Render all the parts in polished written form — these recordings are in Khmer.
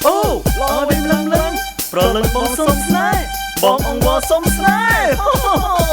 អូល្អវិញលឹងប្រលឹងបងសុំស្នេហ៍បងអង្វរសុំស្នេហ៍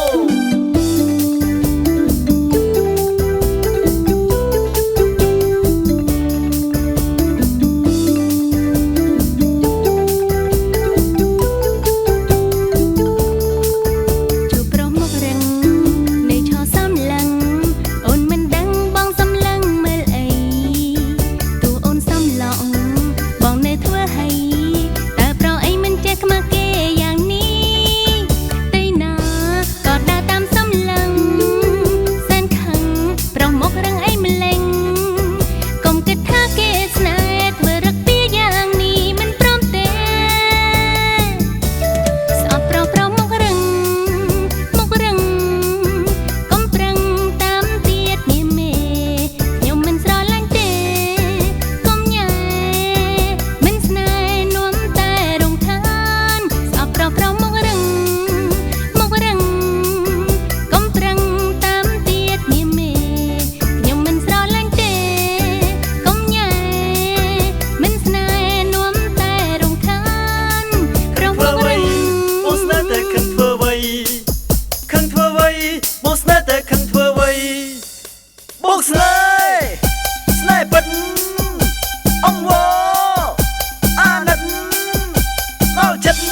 បងស្នេហ៍តែខឹងធ្វើអ្វីបងស្នេហ៍ពិតអង្វរអាណិតដល់ចិត្ត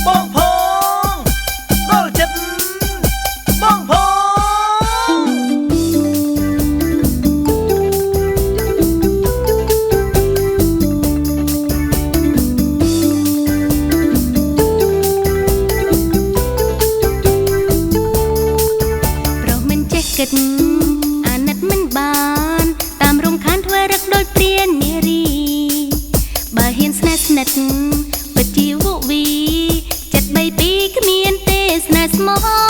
បងផងដល់ចិត្តបងផងគិតអាណិតមិនបានតាមរំខានធ្វើរឹកដូចព្រាននារីបើហ៊ានស្នេហ៍ស្និទ្ធពិតជាវវីចិត្ត3 2គ្មានទេស្នេហ៍ស្មោះ